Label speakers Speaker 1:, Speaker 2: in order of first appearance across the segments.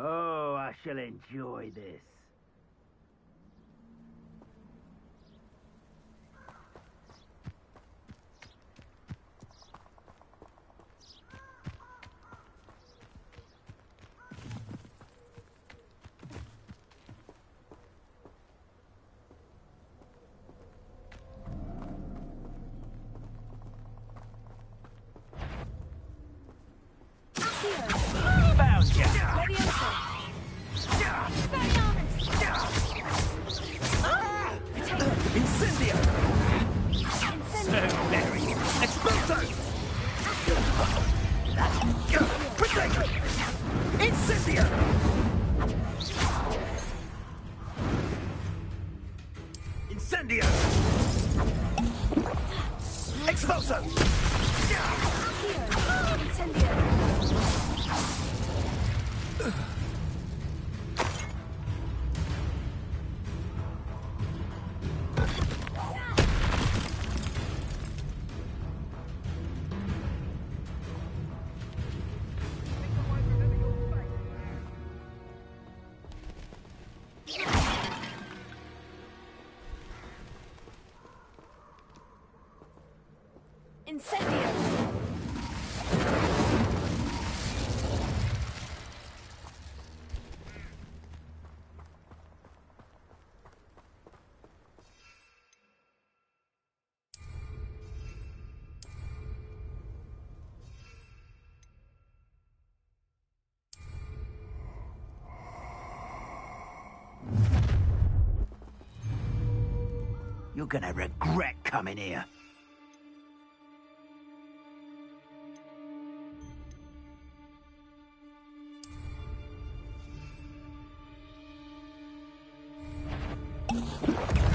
Speaker 1: Oh, I shall enjoy this. You're gonna regret coming here.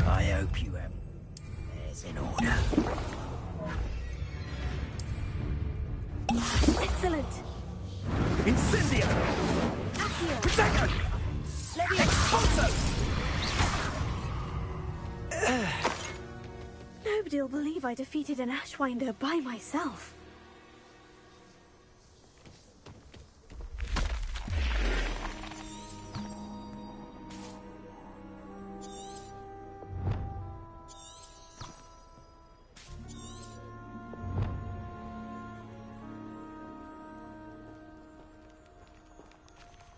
Speaker 1: I hope you have. There's an order.
Speaker 2: Excellent.
Speaker 1: Incendio!
Speaker 2: Accio!
Speaker 1: Protego! Expulso!
Speaker 2: Nobody'll believe I defeated an Ashwinder by myself.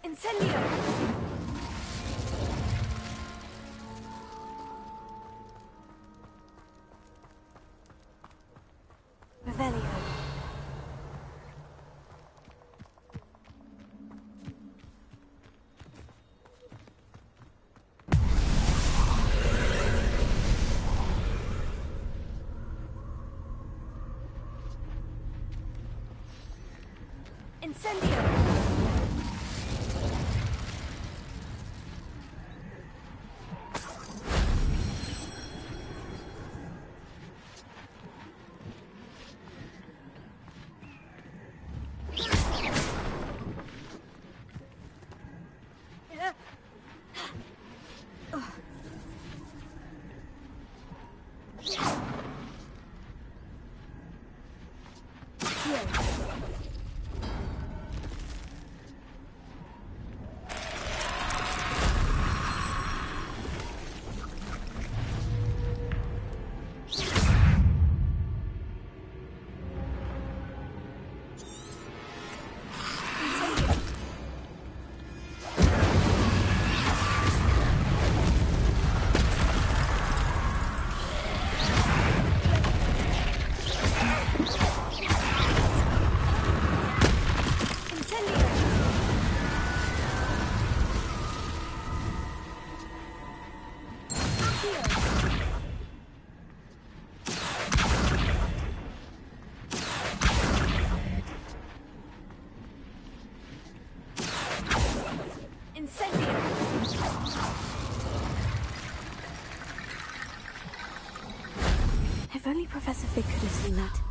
Speaker 2: Incendio! Revelio. Incendio! If only Professor Fig could have seen that.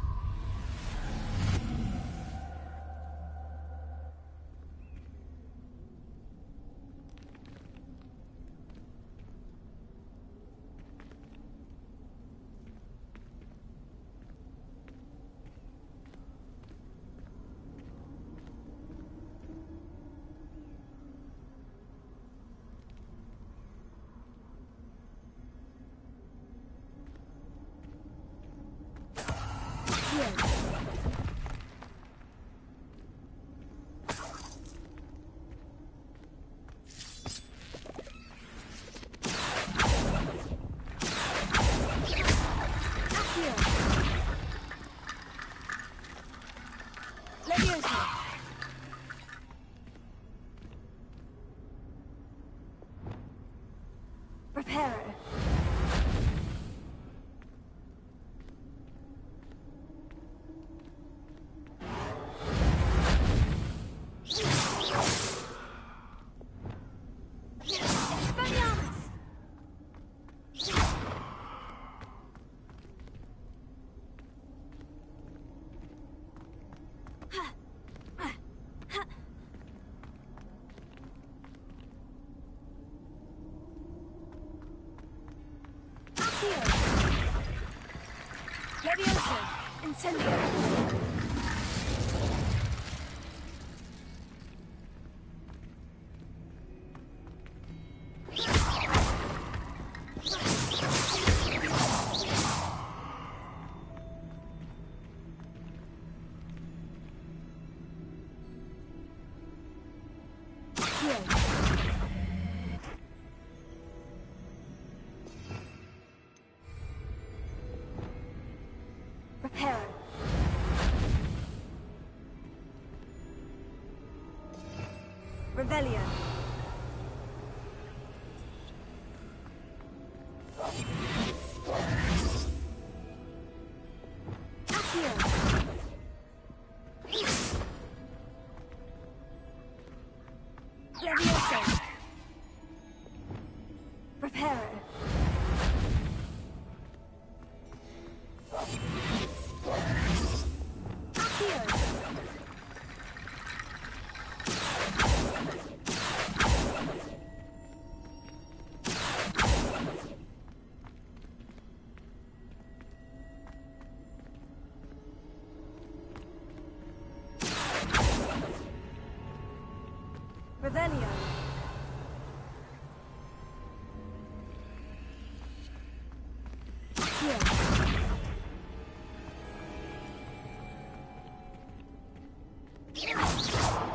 Speaker 2: Reparo. Leviosa! Incendio! Reparo. Revelio. Accio. Leviosa. Reparo. Accio. Revelio. Accio.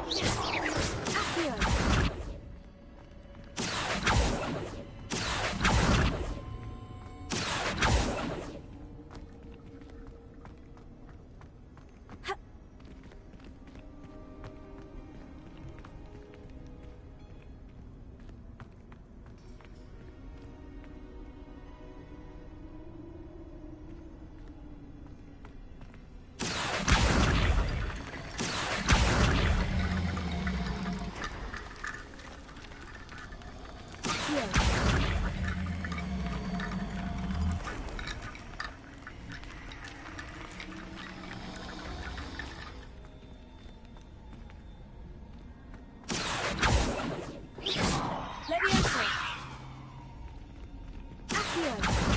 Speaker 2: Accio. Levioso. Accio.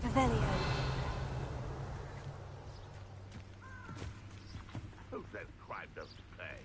Speaker 2: Revelio.
Speaker 1: Who says crime doesn't pay?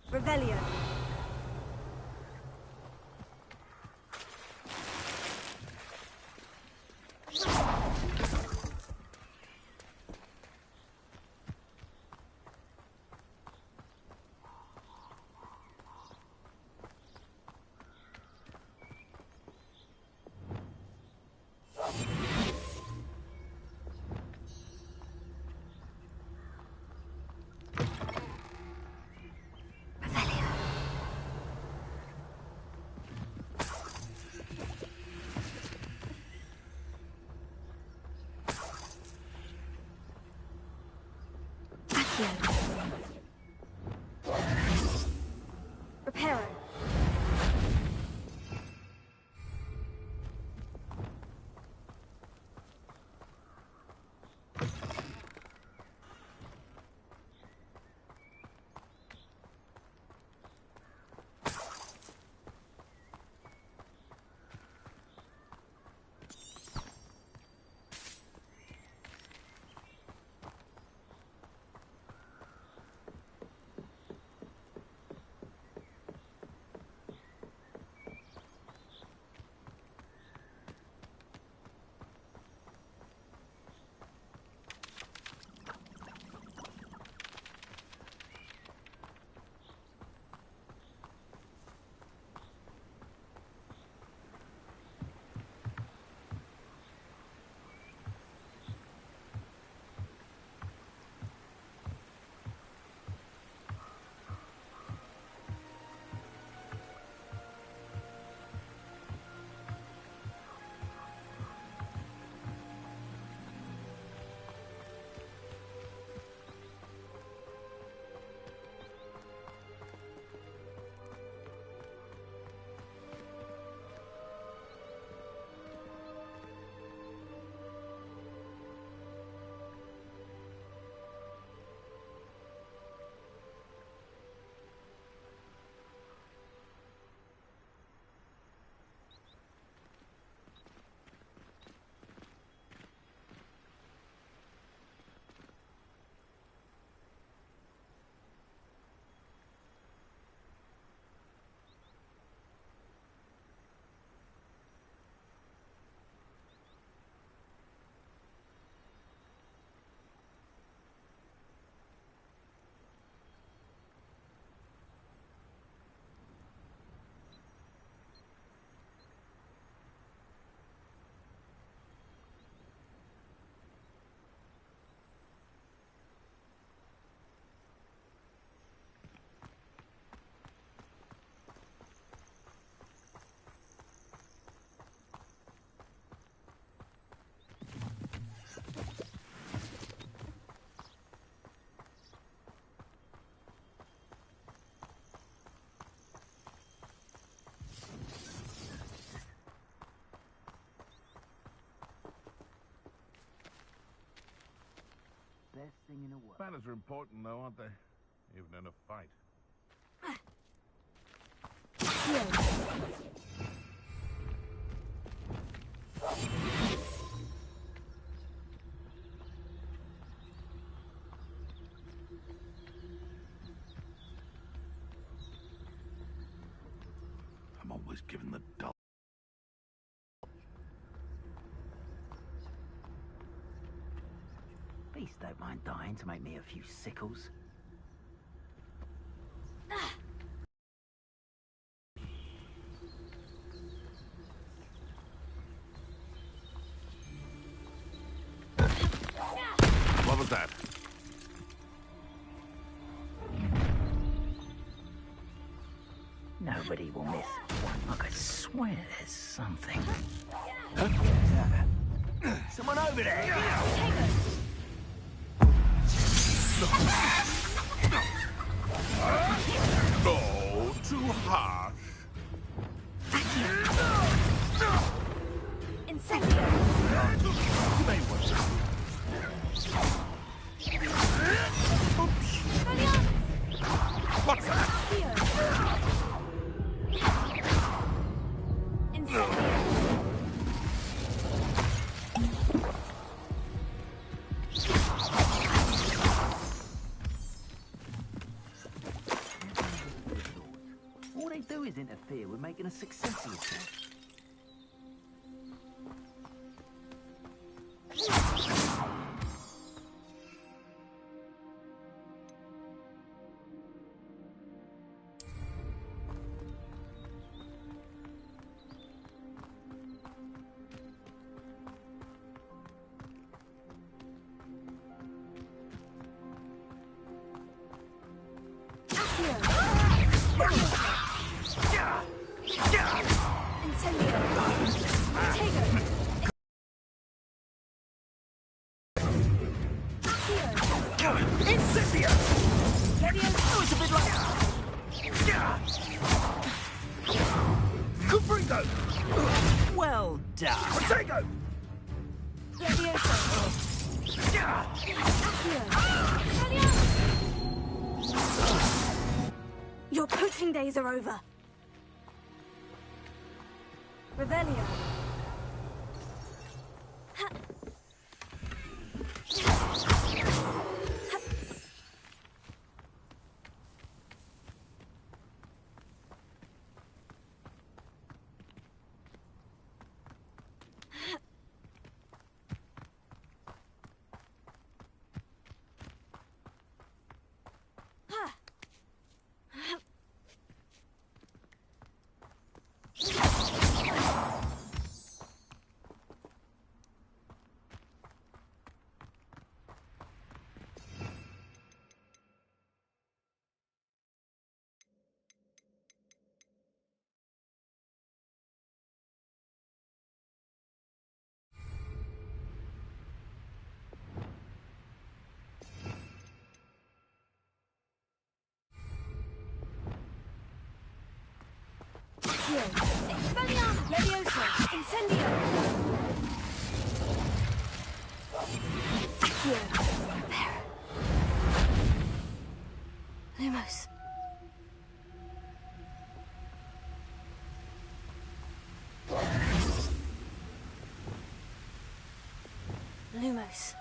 Speaker 2: Revelio. Reparo.
Speaker 3: best thing in the world.
Speaker 1: Manners are important, though, aren't they? Even in a fight. I'm always given the dull.
Speaker 3: Beast don't mind dying to make me a few sickles.
Speaker 1: What was that?
Speaker 3: Nobody will miss one. I could swear there's something.
Speaker 1: Huh?
Speaker 3: Someone over there!
Speaker 1: No, too harsh.
Speaker 2: Incendio.
Speaker 1: You may want to. Oops. What's that?
Speaker 2: Incendio.
Speaker 3: All they do is interfere with making a success of yourself. Well done.
Speaker 1: Potato!
Speaker 2: Your poaching days are over. Revelio. Expelliarmus! Levioso! Incendio! Accio! Prepare! Lumos! Lumos!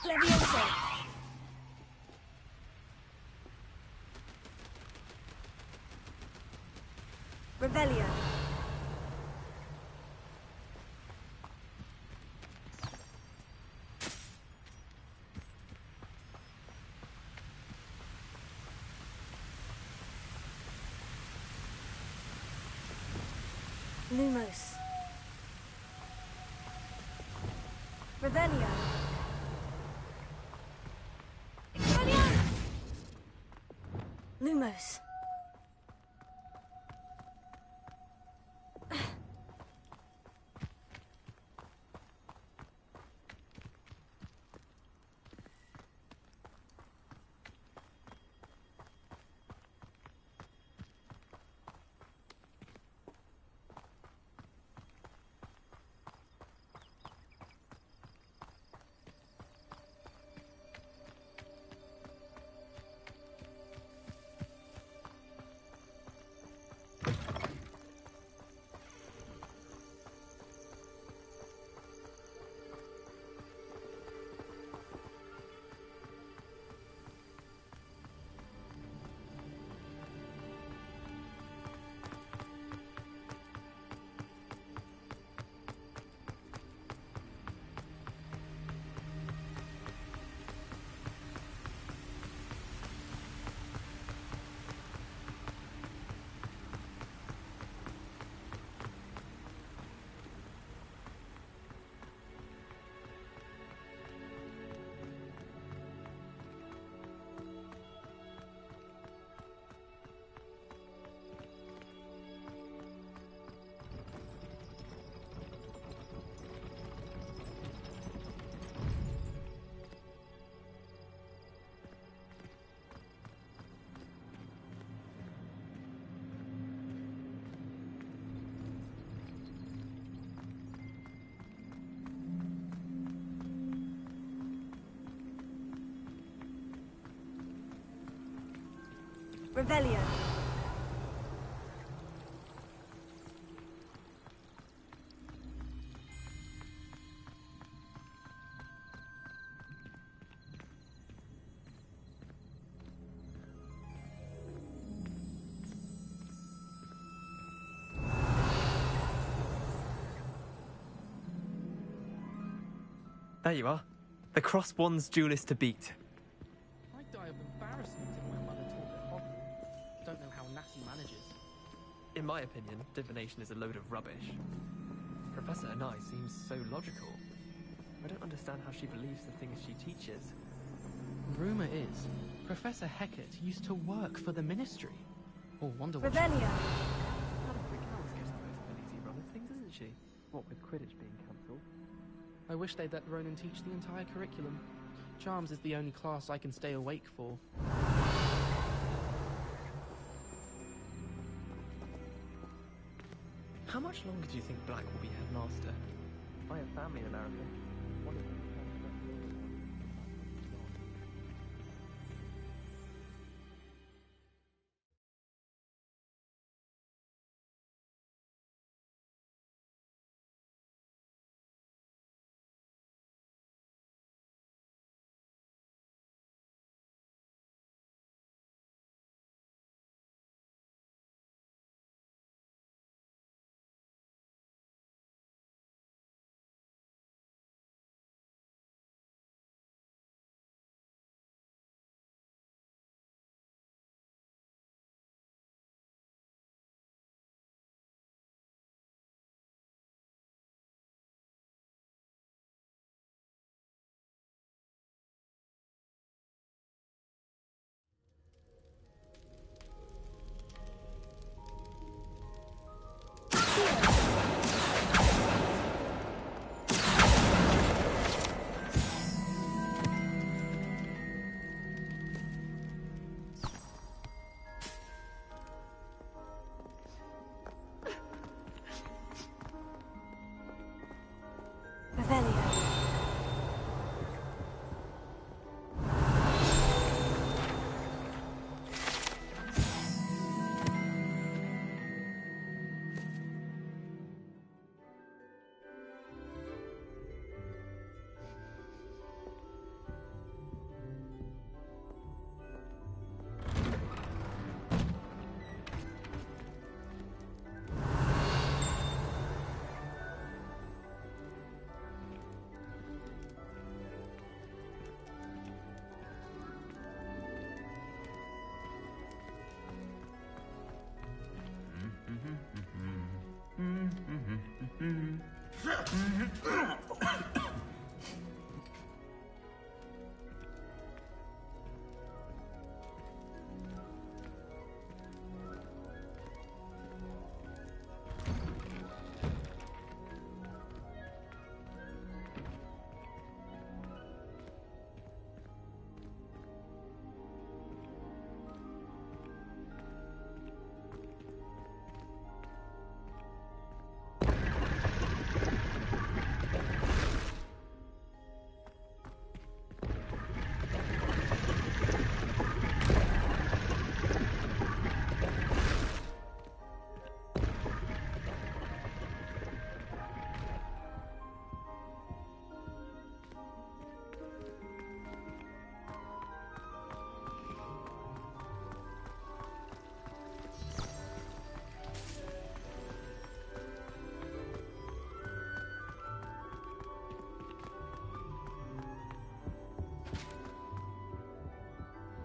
Speaker 2: Levioso. Revelio. Lumos. Revelio. Expelliarmus! Lumos. Revelio.
Speaker 4: There you are. The cross-wands duelist to beat.
Speaker 5: I'd die of embarrassment if my mother taught at Hogwarts. Don't know how Natty manages.
Speaker 4: In my opinion, divination is a load of rubbish. Professor Anai seems so logical. I don't understand how she believes the things she teaches.
Speaker 5: Rumor is, Professor Hecat used to work for the Ministry. Or wonder what
Speaker 2: Revelio.
Speaker 4: Madam Brickell is getting the most ability run of things, isn't she? What with Quidditch being cancelled.
Speaker 5: I wish they'd let Ronan teach the entire curriculum. Charms is the only class I can stay awake for.
Speaker 4: How much longer do you think Black will be headmaster? I have family in America. One of them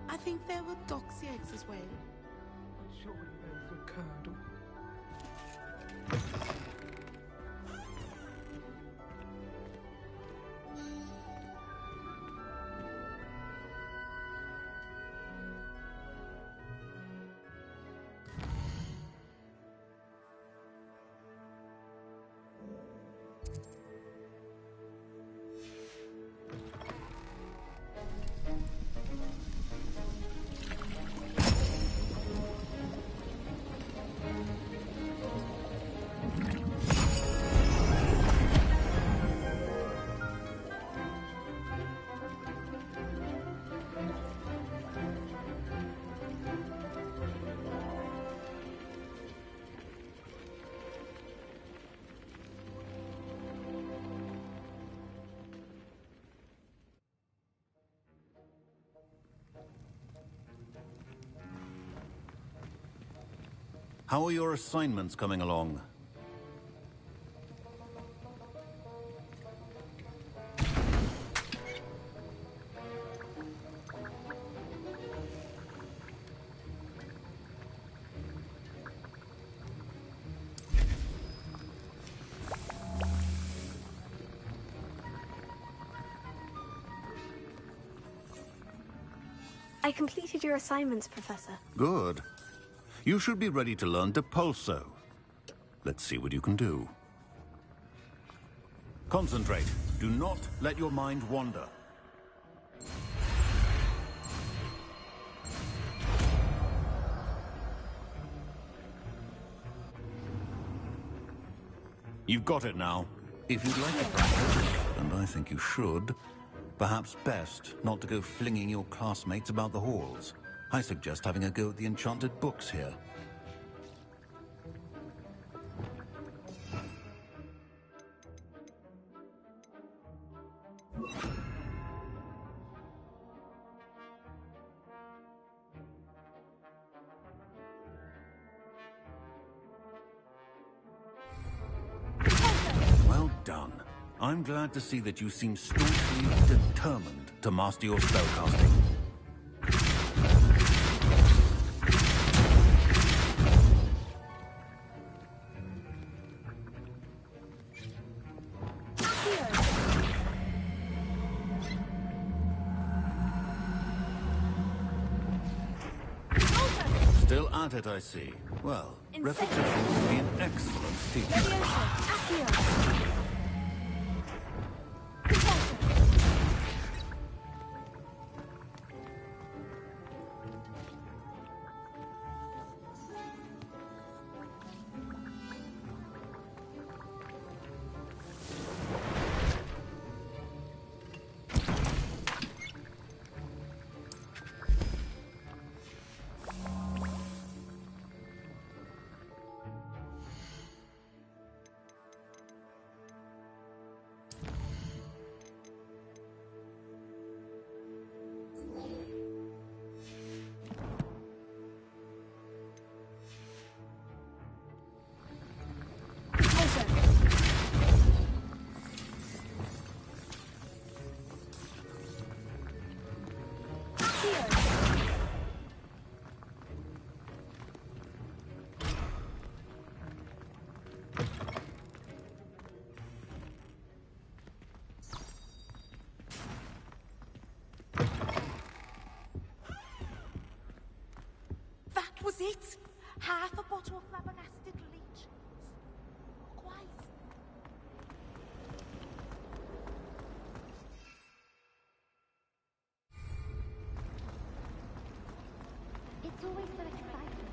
Speaker 6: I think there were doxy eggs as well.
Speaker 4: Surely those were curdle.
Speaker 7: How are your assignments coming along?
Speaker 2: I completed your assignments, Professor.
Speaker 7: Good. You should be ready to learn Depulso. Let's see what you can do. Concentrate. Do not let your mind wander. You've got it now. If you'd like to practice, and I think you should, perhaps best not to go flinging your classmates about the halls. I suggest having a go at the enchanted books here. Well done. I'm glad to see that you seem staunchly determined to master your spellcasting. Still at it, I see. Well, repetition would be an excellent teacher.
Speaker 6: was it? Half a bottle of flabbergasted leeches. Not quite.
Speaker 8: It's always so exciting.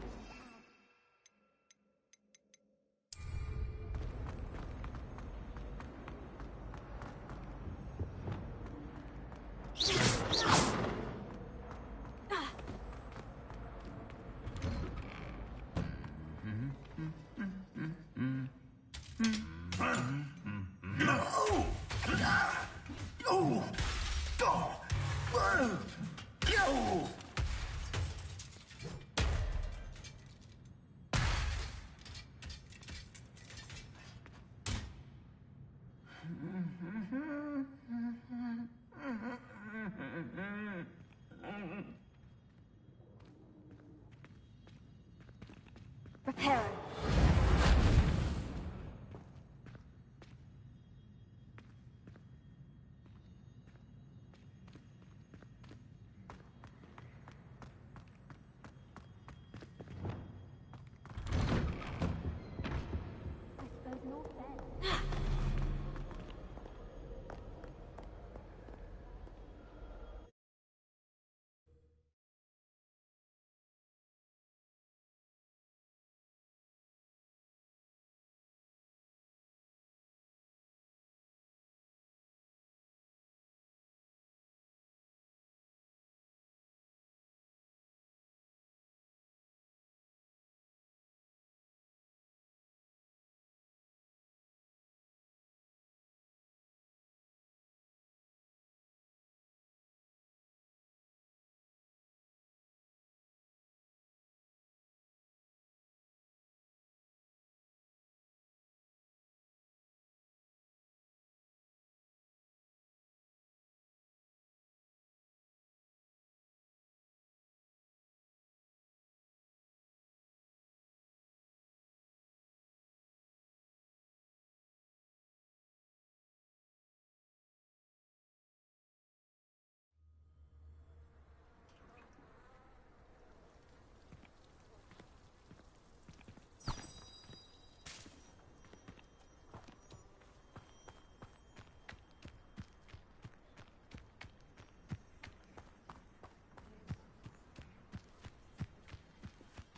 Speaker 2: Reparo.
Speaker 8: I suppose not then.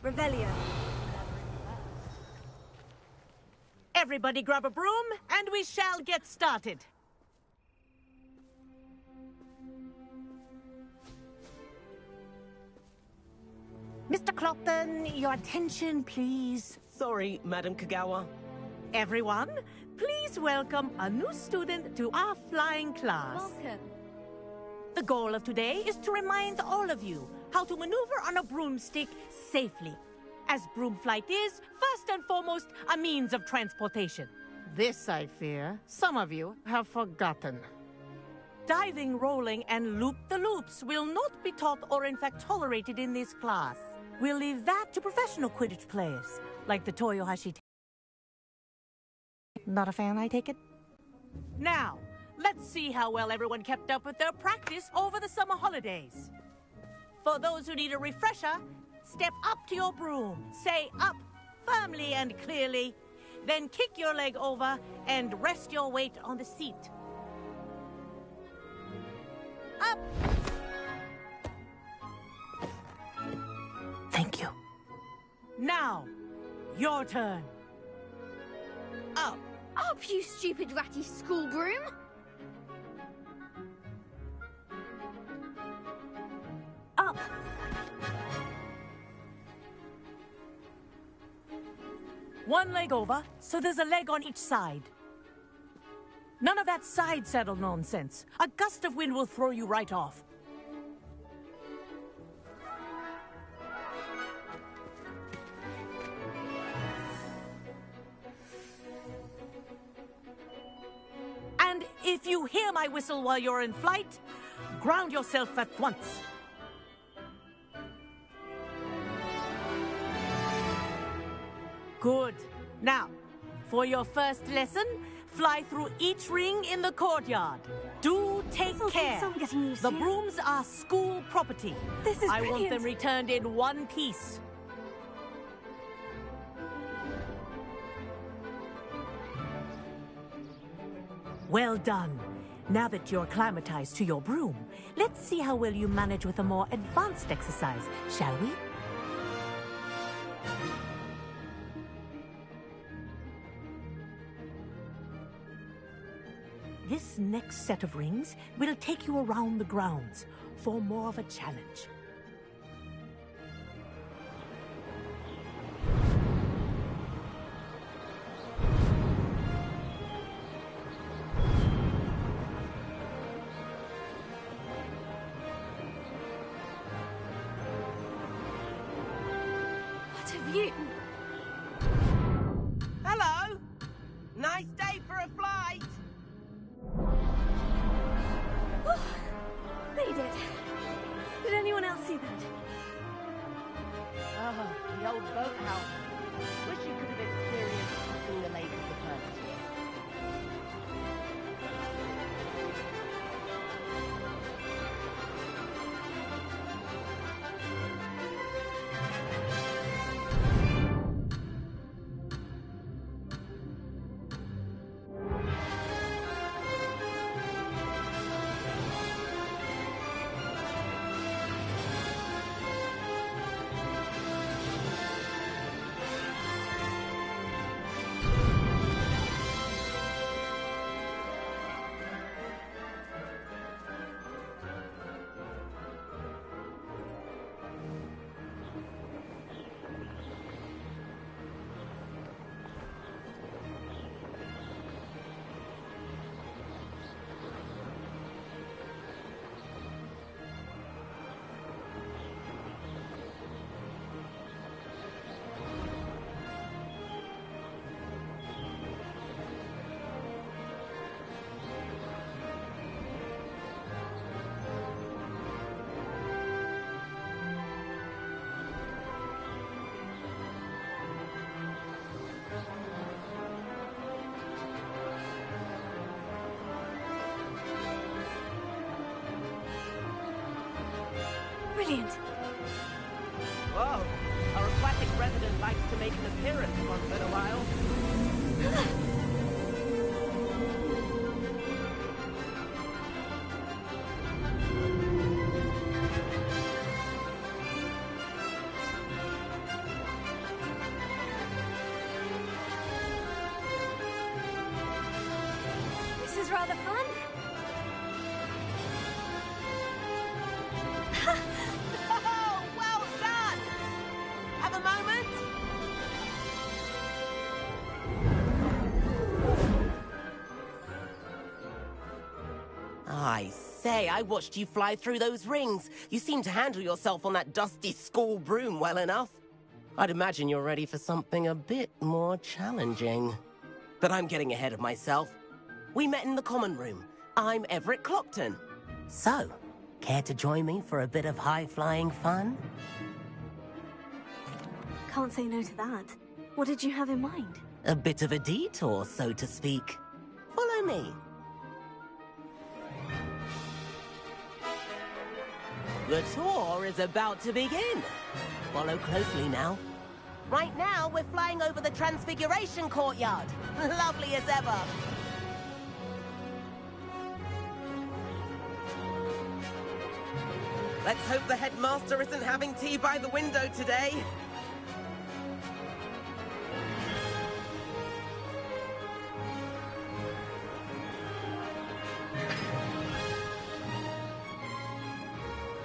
Speaker 2: Revelio.
Speaker 9: Everybody grab a broom, and we shall get started. Mr. Clopton, your attention, please.
Speaker 10: Sorry, Madam Kagawa.
Speaker 9: Everyone, please welcome a new student to our flying class.
Speaker 2: Welcome.
Speaker 9: The goal of today is to remind all of you how to maneuver on a broomstick safely, as broom flight is, first and foremost, a means of transportation.
Speaker 5: This, I fear, some of you have forgotten.
Speaker 9: Diving, rolling, and loop-the-loops will not be taught or in fact tolerated in this class. We'll leave that to professional Quidditch players, like the Toyohashi. Not a fan, I take it? Now, let's see how well everyone kept up with their practice over the summer holidays. For those who need a refresher, step up to your broom, say up firmly and clearly, then kick your leg over and rest your weight on the seat. Up! Thank you. Now, your turn. Up.
Speaker 8: Up, you stupid ratty school broom!
Speaker 2: Up.
Speaker 9: One leg over, so there's a leg on each side. None of that side saddle nonsense. A gust of wind will throw you right off. And if you hear my whistle while you're in flight, ground yourself at once. Good. Now, for your first lesson, fly through each ring in the courtyard. Do take care.
Speaker 2: I'm getting used
Speaker 9: The
Speaker 2: to.
Speaker 9: brooms are school property.
Speaker 2: This is
Speaker 9: I want
Speaker 2: brilliant.
Speaker 9: them returned in one piece. Well done. Now that you're acclimatized to your broom, let's see how well you manage with a more advanced exercise, shall we? This next set of rings will take you around the grounds for more of a challenge.
Speaker 2: What a view!
Speaker 10: Hello! Nice day for a flight!
Speaker 2: They did. Did anyone else see that?
Speaker 10: Oh, the old boathouse. Wish you could have experienced crossing the lake as the first year.
Speaker 2: Brilliant.
Speaker 10: Whoa, our aquatic resident likes to make an appearance once in a while.
Speaker 2: This is rather fun.
Speaker 10: Oh, well done! Have a moment? I say, I watched you fly through those rings. You seem to handle yourself on that dusty school broom well enough. I'd imagine you're ready for something a bit more challenging. But I'm getting ahead of myself. We met in the common room. I'm Everett Clockton. So, care to join me for a bit of high-flying fun?
Speaker 2: Can't say no to that. What did you have in mind?
Speaker 10: A bit of a detour, so to speak. Follow me. The tour is about to begin. Follow closely now. Right now, we're flying over the Transfiguration Courtyard. Lovely as ever. Let's hope the headmaster isn't having tea by the window today.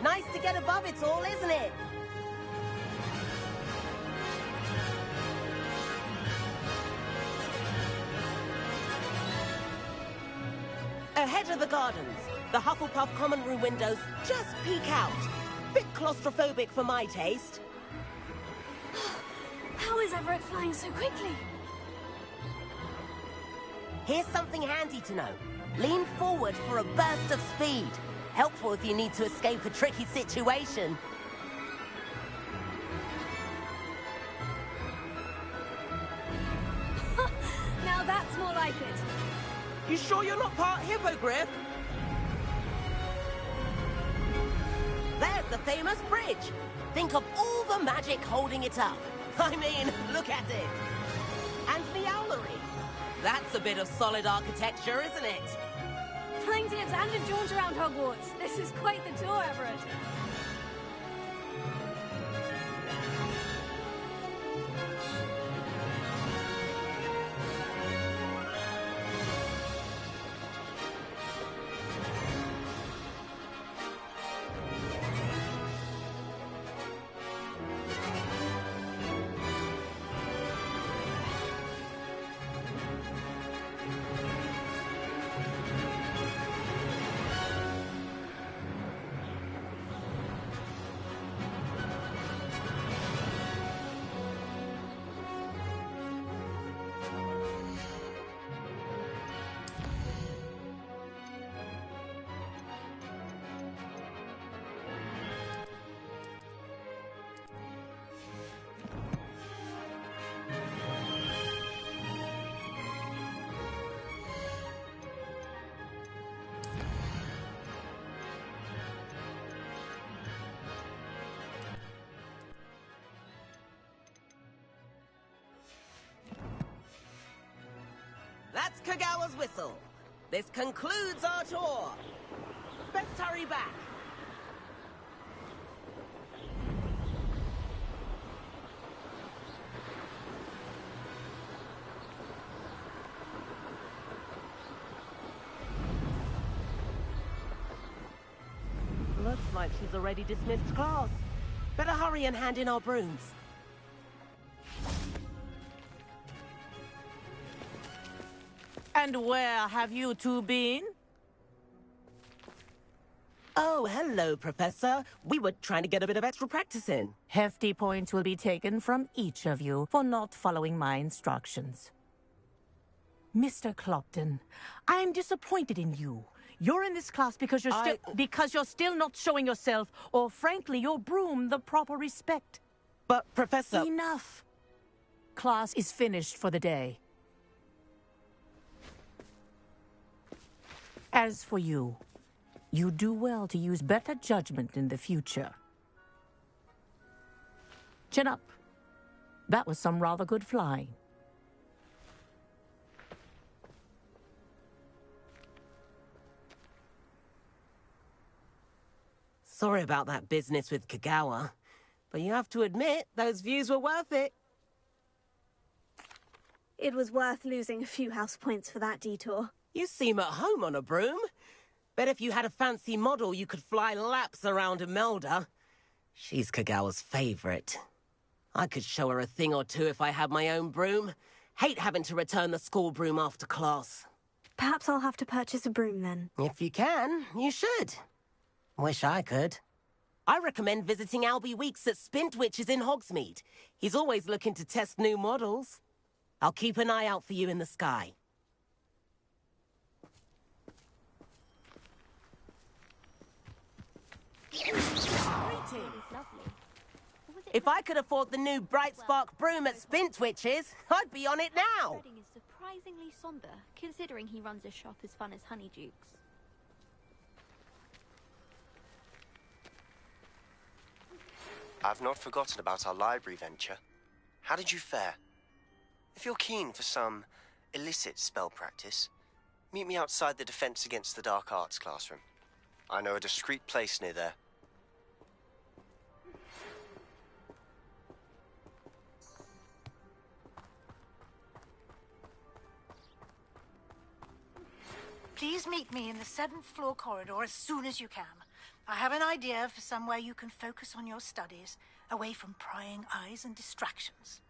Speaker 10: Nice to get above it all, isn't it? Ahead of the gardens, the Hufflepuff common room windows just peek out. Bit claustrophobic for my taste.
Speaker 2: How is Everett flying so quickly?
Speaker 10: Here's something handy to know. Lean forward for a burst of speed. Helpful if you need to escape a tricky situation.
Speaker 2: Now that's more like it.
Speaker 10: You sure you're not part hippogriff? There's the famous bridge. Think of all the magic holding it up. I mean, look at it. And the owlery. That's a bit of solid architecture, isn't it?
Speaker 2: Flying tips and a jaunt around Hogwarts. This is quite the tour, Everett.
Speaker 10: That's Kagawa's whistle. This concludes our tour. Best hurry back. Looks like she's already dismissed class. Better hurry and hand in our brooms.
Speaker 9: And where have you two been?
Speaker 10: Oh, hello, Professor. We were trying to get a bit of extra practice in.
Speaker 9: Hefty points will be taken from each of you for not following my instructions. Mr. Clopton, I'm disappointed in you. You're in this class because you're still not showing yourself, or frankly, your broom the proper respect.
Speaker 10: But, Professor...
Speaker 9: Enough. Class is finished for the day. As for you, you do well to use better judgment in the future. Chin up. That was some rather good flying.
Speaker 10: Sorry about that business with Kagawa, but you have to admit, those views were worth it.
Speaker 2: It was worth losing a few house points for that detour.
Speaker 10: You seem at home on a broom. Bet if you had a fancy model, you could fly laps around Imelda. She's Kagawa's favorite. I could show her a thing or two if I had my own broom. Hate having to return the school broom after class.
Speaker 2: Perhaps I'll have to purchase a broom then.
Speaker 10: If you can, you should. Wish I could. I recommend visiting Albie Weeks at Spintwitches in Hogsmeade. He's always looking to test new models. I'll keep an eye out for you in the sky. If I could afford the new Bright Spark broom at Spintwitches, I'd be on it now.
Speaker 8: Reading is surprisingly somber, considering he runs a shop as fun as Honeydukes.
Speaker 11: I've not forgotten about our library venture. How did you fare? If you're keen for some illicit spell practice, meet me outside the Defense Against the Dark Arts classroom. I know a discreet place near there.
Speaker 6: Please meet me in the 7th floor corridor as soon as you can. I have an idea for somewhere you can focus on your studies, away from prying eyes and distractions.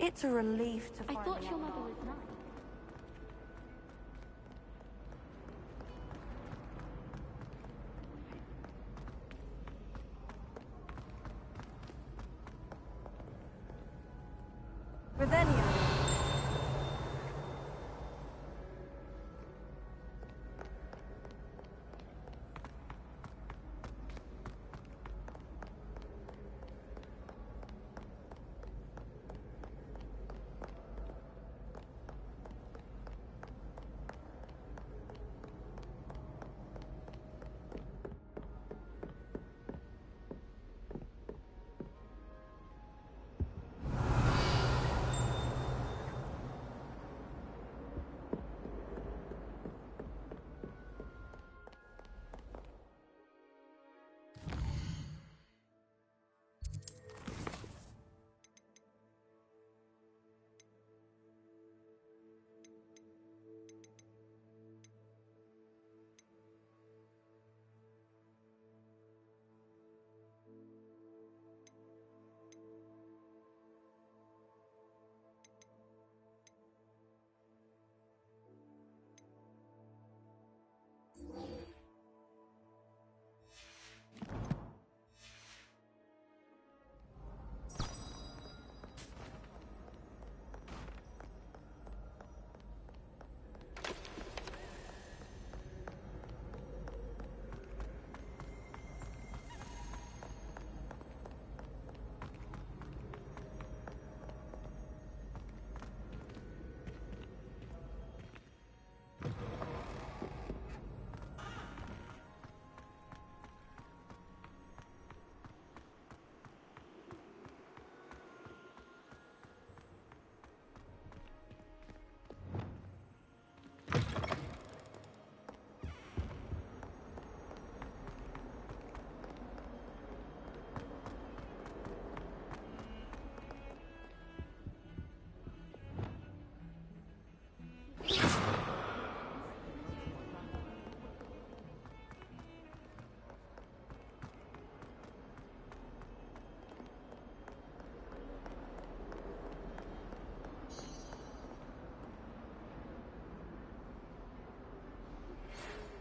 Speaker 12: It's a relief to
Speaker 8: I
Speaker 12: find
Speaker 8: thought
Speaker 12: the
Speaker 8: your
Speaker 12: lost
Speaker 8: mother
Speaker 12: art.
Speaker 8: was nice.
Speaker 2: Ravenia.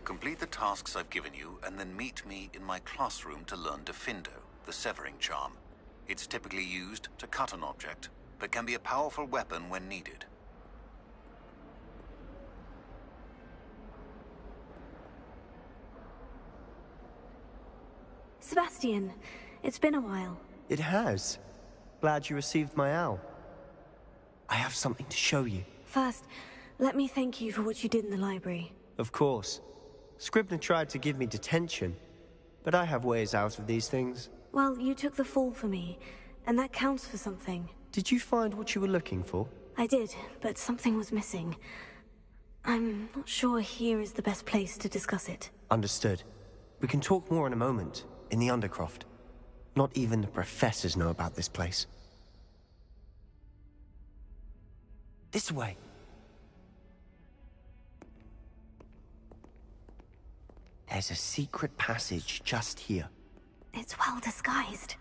Speaker 7: Complete the tasks I've given you, and then meet me in my classroom to learn Defindo, the severing charm. It's typically used to cut an object, but can be a powerful weapon when needed.
Speaker 2: Sebastian, it's been a while.
Speaker 13: It has. Glad you received my owl. I have something to show you.
Speaker 2: First, let me thank you for what you did in the library.
Speaker 13: Of course. Scribner tried to give me detention, but I have ways out of these things.
Speaker 2: Well, you took the fall for me, and that counts for something.
Speaker 13: Did you find what you were looking for?
Speaker 2: I did, but something was missing. I'm not sure here is the best place to discuss it.
Speaker 13: Understood. We can talk more in a moment, in the Undercroft. Not even the professors know about this place. This way. There's a secret passage just here.
Speaker 2: It's well disguised.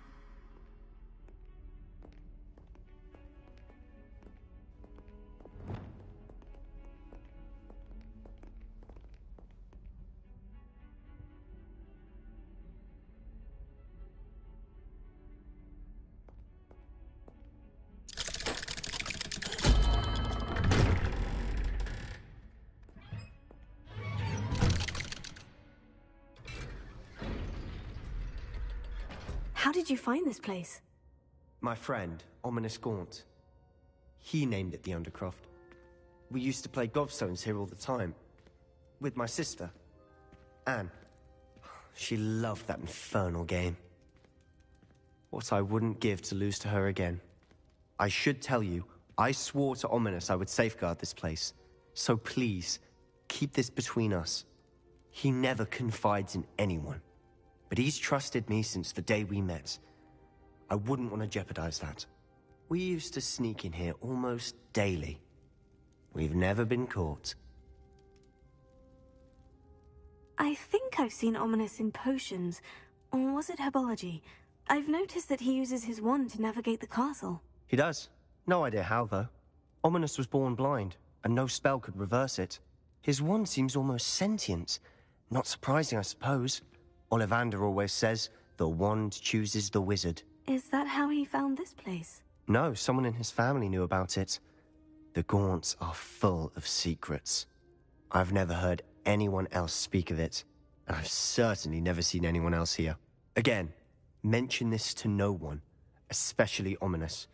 Speaker 2: How did you find this place?
Speaker 13: My friend, Ominous Gaunt. He named it the Undercroft. We used to play gobstones here all the time. With my sister, Anne. She loved that infernal game. What I wouldn't give to lose to her again. I should tell you, I swore to Ominous I would safeguard this place. So please, keep this between us. He never confides in anyone. But he's trusted me since the day we met. I wouldn't want to jeopardize that. We used to sneak in here almost daily. We've never been caught.
Speaker 2: I think I've seen Ominous in potions. Or was it herbology? I've noticed that he uses his wand to navigate the castle.
Speaker 13: He does. No idea how, though. Ominous was born blind, and no spell could reverse it. His wand seems almost sentient. Not surprising, I suppose. Ollivander always says, the wand chooses the wizard.
Speaker 2: Is that how he found this place?
Speaker 13: No, someone in his family knew about it. The Gaunts are full of secrets. I've never heard anyone else speak of it, and I've certainly never seen anyone else here. Again, mention this to no one, especially Ominous.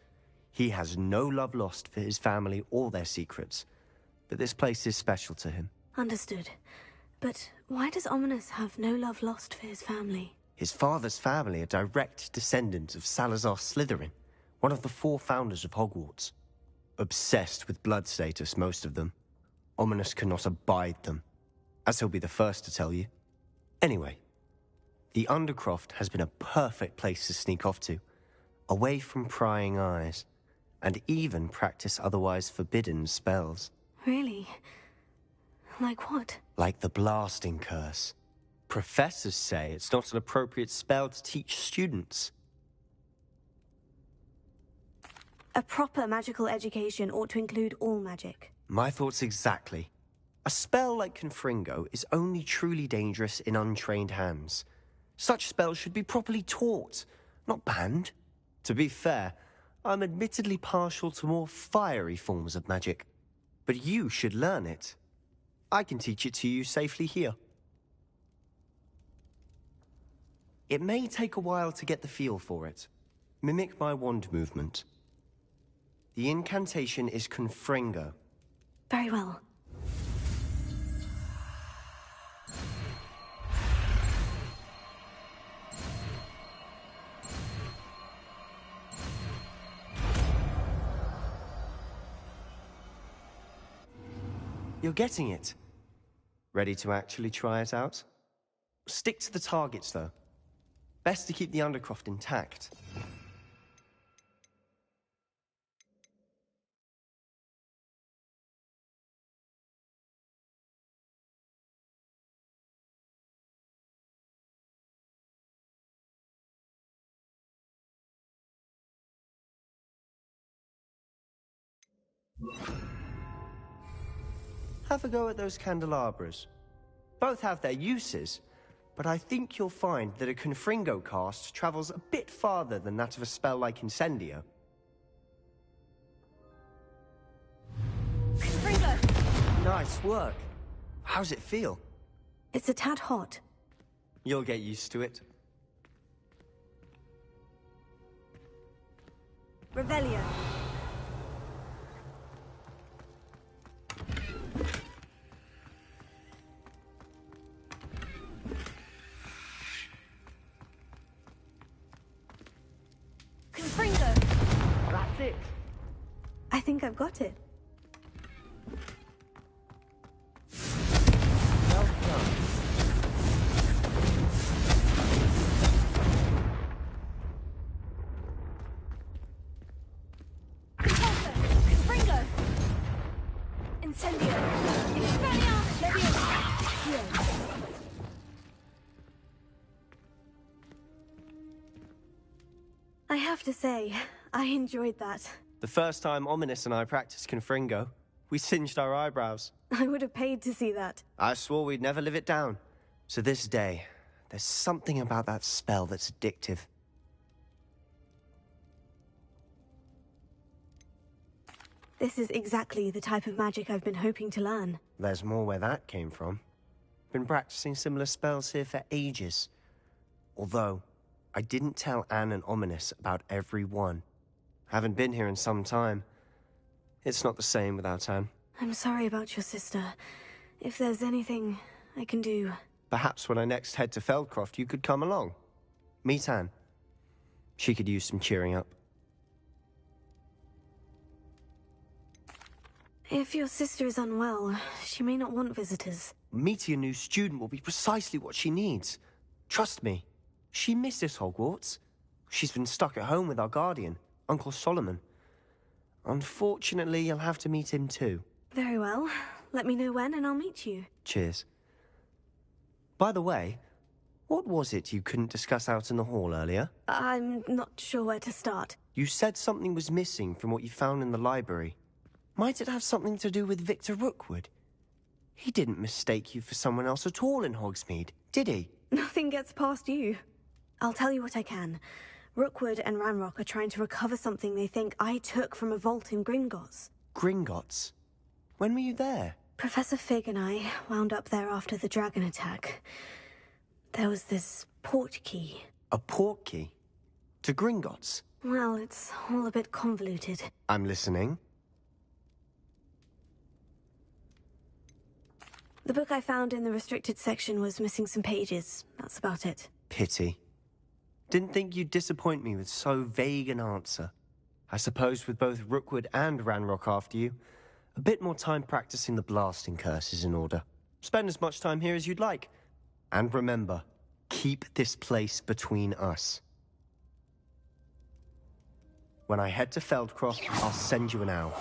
Speaker 13: He has no love lost for his family or their secrets, but this place is special to him.
Speaker 2: Understood. But why does Ominous have no love lost for his family?
Speaker 13: His father's family are direct descendants of Salazar Slytherin, one of the 4 founders of Hogwarts. Obsessed with blood status, most of them. Ominous cannot abide them, as he'll be the first to tell you. Anyway, the Undercroft has been a perfect place to sneak off to, away from prying eyes, and even practice otherwise forbidden spells.
Speaker 2: Really? Like what?
Speaker 13: Like the blasting curse. Professors say it's not an appropriate spell to teach students.
Speaker 2: A proper magical education ought to include all magic.
Speaker 13: My thoughts exactly. A spell like Confringo is only truly dangerous in untrained hands. Such spells should be properly taught, not banned. To be fair, I'm admittedly partial to more fiery forms of magic. But you should learn it. I can teach it to you safely here. It may take a while to get the feel for it. Mimic my wand movement. The incantation is Confringo.
Speaker 2: Very well.
Speaker 13: You're getting it. Ready to actually try it out? Stick to the targets, though. Best to keep the Undercroft intact. Have a go at those candelabras. Both have their uses, but I think you'll find that a Confringo cast travels a bit farther than that of a spell like Incendio.
Speaker 2: Confringo!
Speaker 13: Nice work. How's it feel?
Speaker 2: It's a tad hot.
Speaker 13: You'll get used to it.
Speaker 2: Revelio. Confringo!
Speaker 13: That's it.
Speaker 2: I think I've got it.
Speaker 13: Well done.
Speaker 2: Confringo! Incendio! Expelliarmus! Leviosa! I have to say, I enjoyed that.
Speaker 13: The first time Ominous and I practiced Confringo, we singed our eyebrows.
Speaker 2: I would have paid to see that.
Speaker 13: I swore we'd never live it down. To this day, there's something about that spell that's addictive.
Speaker 2: This is exactly the type of magic I've been hoping to learn.
Speaker 13: There's more where that came from. Been practicing similar spells here for ages. Although, I didn't tell Anne and Ominous about every one. Haven't been here in some time. It's not the same without Anne.
Speaker 2: I'm sorry about your sister. If there's anything I can do...
Speaker 13: Perhaps when I next head to Feldcroft, you could come along. Meet Anne. She could use some cheering up.
Speaker 2: If your sister is unwell, she may not want visitors.
Speaker 13: Meeting a new student will be precisely what she needs. Trust me. She misses Hogwarts. She's been stuck at home with our guardian, Uncle Solomon. Unfortunately, you'll have to meet him too.
Speaker 2: Very well. Let me know when and I'll meet you.
Speaker 13: Cheers. By the way, What was it you couldn't discuss out in the hall earlier?
Speaker 2: I'm not sure where to start.
Speaker 13: You said something was missing from what you found in the library. Might it have something to do with Victor Rookwood? He didn't mistake you for someone else at all in Hogsmeade, did he?
Speaker 2: Nothing gets past you. I'll tell you what I can. Rookwood and Ranrock are trying to recover something they think I took from a vault in Gringotts.
Speaker 13: Gringotts? When were you there?
Speaker 2: Professor Fig and I wound up there after the dragon attack. There was this port key.
Speaker 13: A port key? To Gringotts?
Speaker 2: Well, it's all a bit convoluted.
Speaker 13: I'm listening.
Speaker 2: The book I found in the restricted section was missing some pages. That's about it.
Speaker 13: Pity. Didn't think you'd disappoint me with so vague an answer. I suppose with both Rookwood and Ranrock after you, a bit more time practicing the blasting curse is in order. Spend as much time here as you'd like. And remember, keep this place between us. When I head to Feldcroft, I'll send you an owl.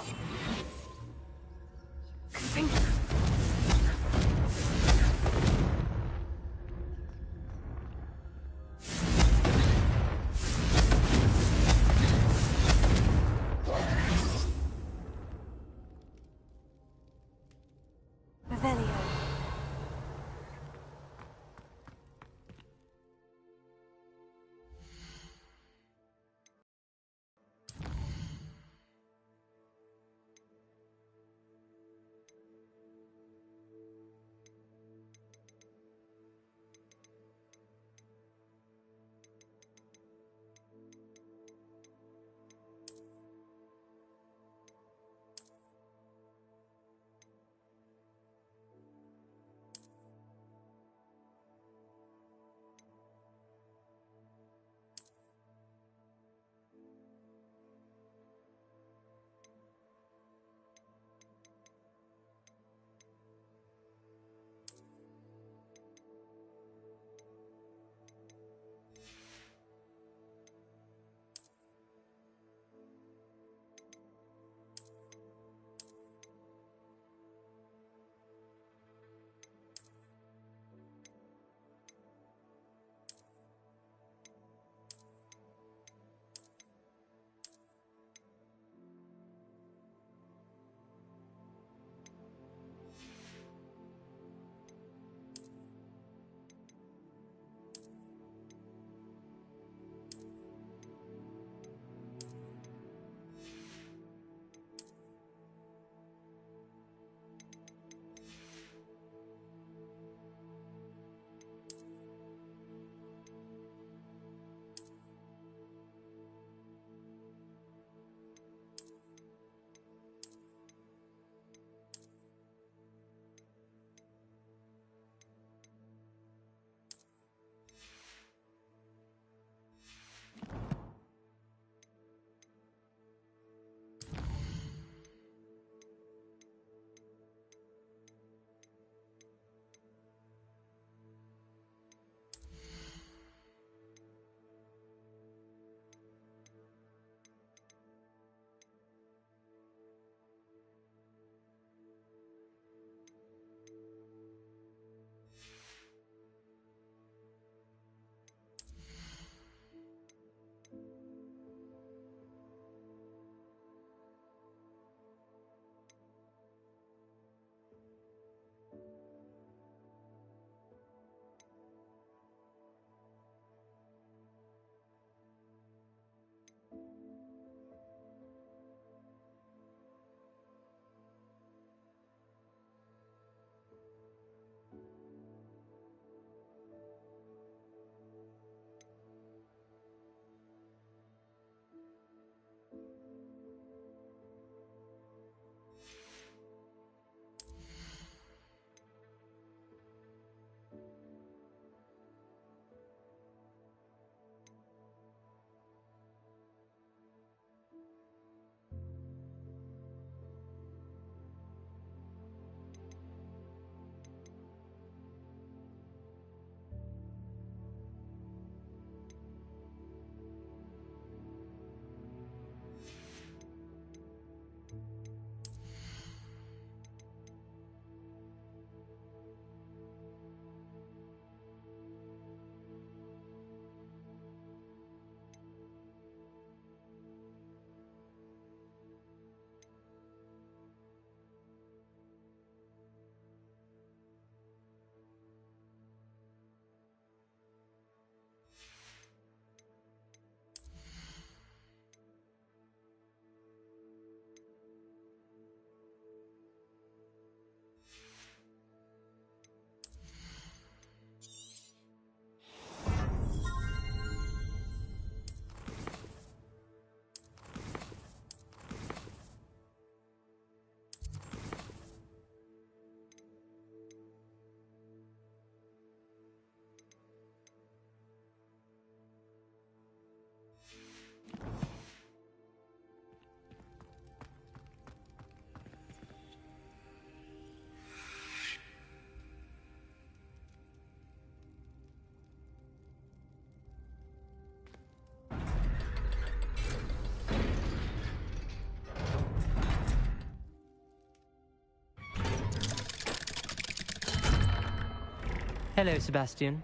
Speaker 12: Hello, Sebastian.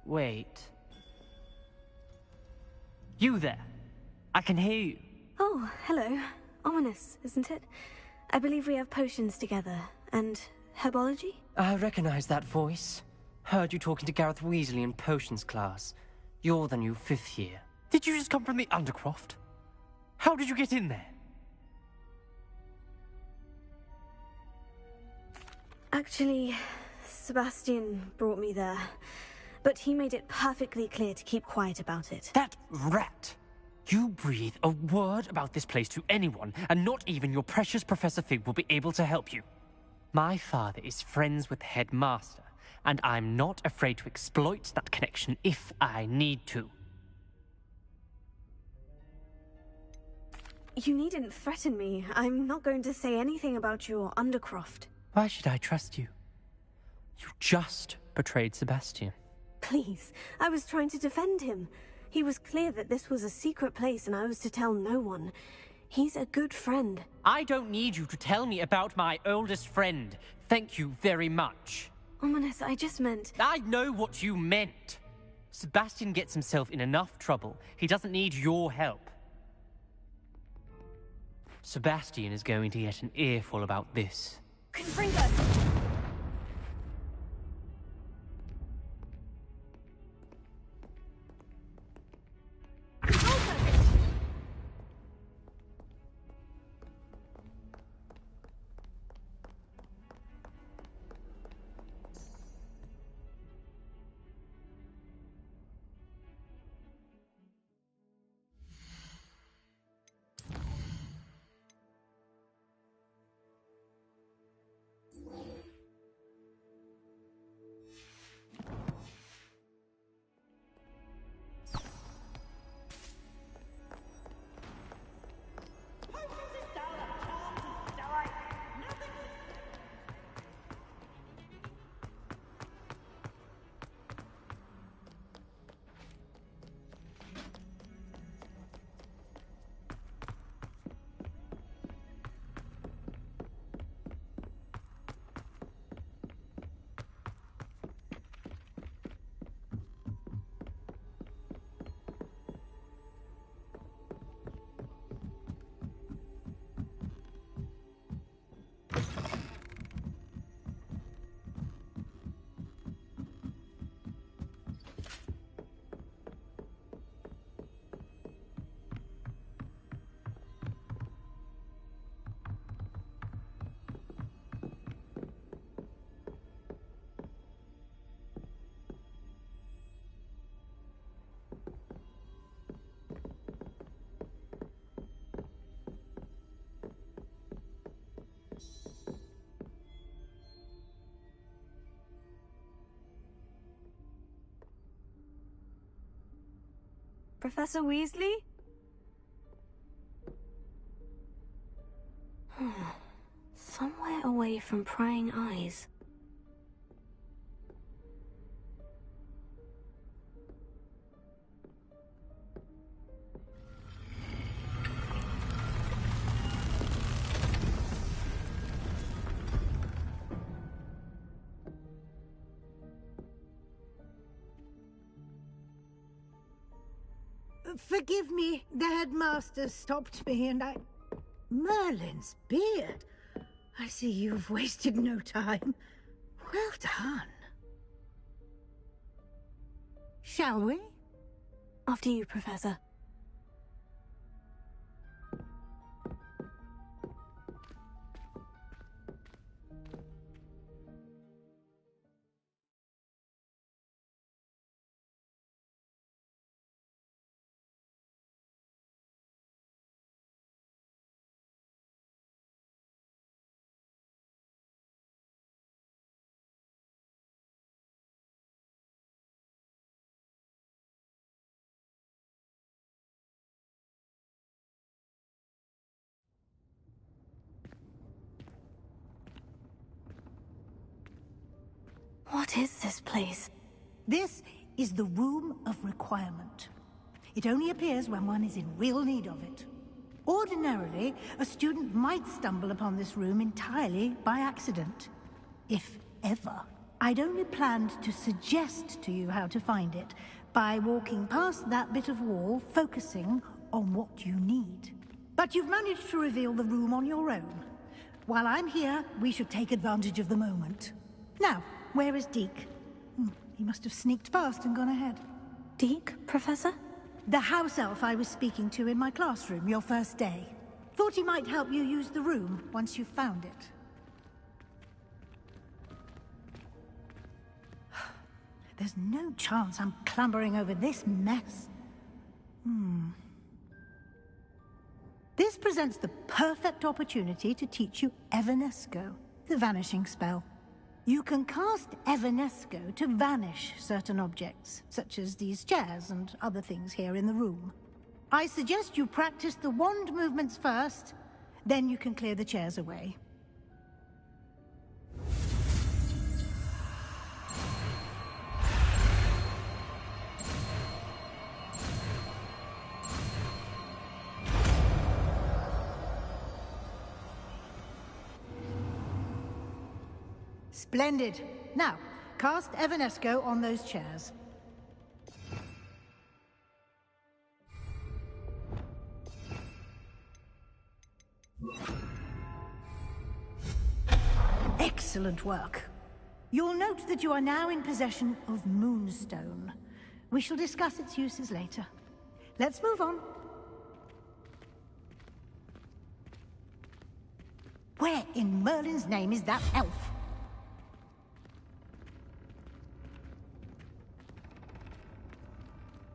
Speaker 12: Wait. You there? I can hear you.
Speaker 2: Oh, hello. Ominous, isn't it? I believe we have potions together. And herbology?
Speaker 12: I recognize that voice. Heard you talking to Gareth Weasley in potions class. You're the new 5th year. Did you just come from the Undercroft? How did you get in there?
Speaker 2: Actually, Sebastian brought me there. But he made it perfectly clear to keep quiet about it.
Speaker 12: That rat! You breathe a word about this place to anyone, and not even your precious Professor Fig will be able to help you. My father is friends with the headmaster, and I'm not afraid to exploit that connection if I need to.
Speaker 2: You needn't threaten me. I'm not going to say anything about your Undercroft.
Speaker 12: Why should I trust you? You just betrayed Sebastian.
Speaker 2: Please, I was trying to defend him. He was clear that this was a secret place and I was to tell no one. He's a good friend.
Speaker 12: I don't need you to tell me about my oldest friend. Thank you very much.
Speaker 2: Ominous, I just meant...
Speaker 12: I know what you meant. Sebastian gets himself in enough trouble. He doesn't need your help. Sebastian is going to get an earful about this.
Speaker 2: Confringo! Professor Weasley? Somewhere away from prying eyes.
Speaker 6: Forgive me, the headmaster stopped me and I... Merlin's beard. I see you've wasted no time. Well done. Shall we?
Speaker 2: After you, Professor. What is this place?
Speaker 6: This is the Room of Requirement. It only appears when one is in real need of it. Ordinarily, a student might stumble upon this room entirely by accident. If ever. I'd only planned to suggest to you how to find it by walking past that bit of wall, focusing on what you need. But you've managed to reveal the room on your own. While I'm here, we should take advantage of the moment. Now, where is Deke? He must have sneaked past and gone ahead.
Speaker 2: Deke, Professor?
Speaker 6: The house elf I was speaking to in my classroom your first day. Thought he might help you use the room once you've found it. There's no chance I'm clambering over this mess. This presents the perfect opportunity to teach you Evanesco, the vanishing spell. You can cast Evanesco to vanish certain objects, such as these chairs and other things here in the room. I suggest you practice the wand movements first, then you can clear the chairs away. Splendid. Now, cast Evanesco on those chairs. Excellent work. You'll note that you are now in possession of Moonstone. We shall discuss its uses later. Let's move on. Where in Merlin's name is that elf?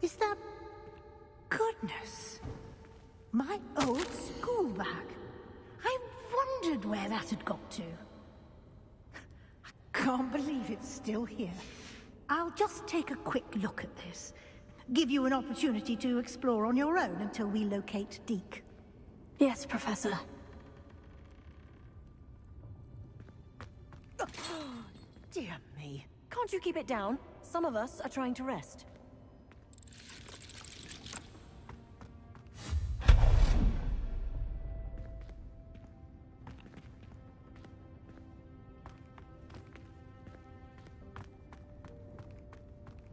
Speaker 6: Is that... Goodness. My old school bag. I wondered where that had got to. I can't believe it's still here. I'll just take a quick look at this. Give you an opportunity to explore on your own until we locate Deke.
Speaker 2: Yes, Professor.
Speaker 14: Dear me. Can't you keep it down? Some of us are trying to rest.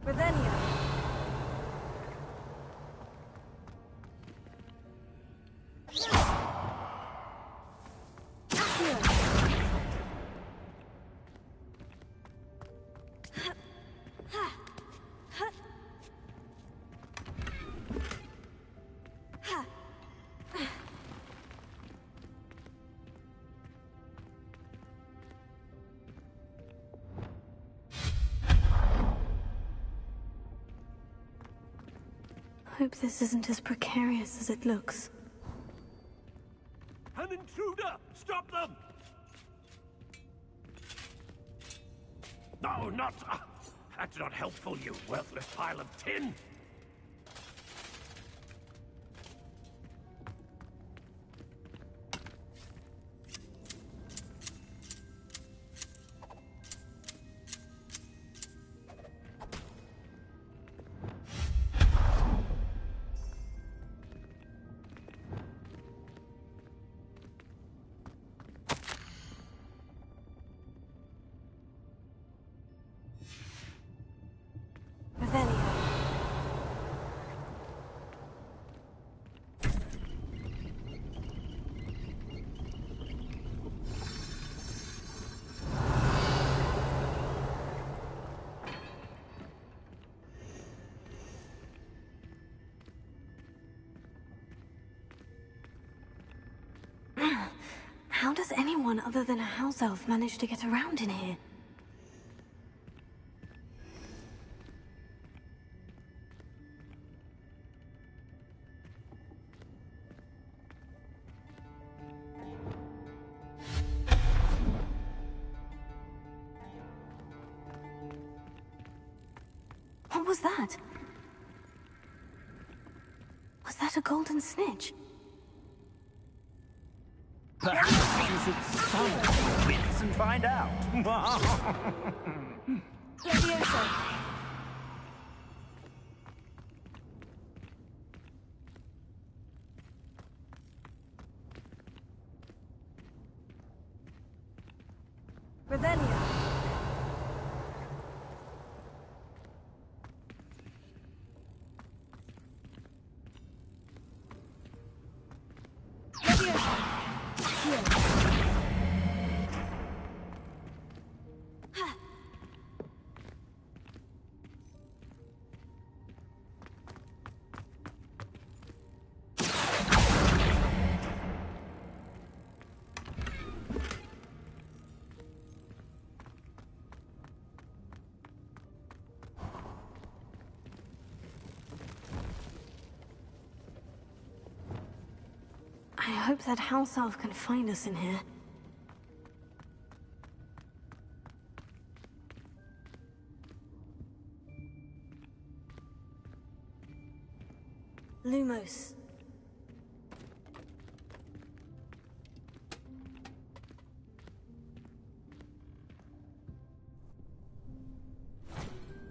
Speaker 14: Ravenia.
Speaker 2: Hope this isn't as precarious as it looks.
Speaker 1: An intruder! Stop them! No, not... that's not helpful, you worthless pile of tin!
Speaker 2: How does anyone other than a house elf manage to get around in here? What was that? Was that a golden snitch?
Speaker 15: Perhaps you should summon your wits and find out.
Speaker 14: Leviosa. Ravenia.
Speaker 2: hope that house elf can find us in here. Lumos.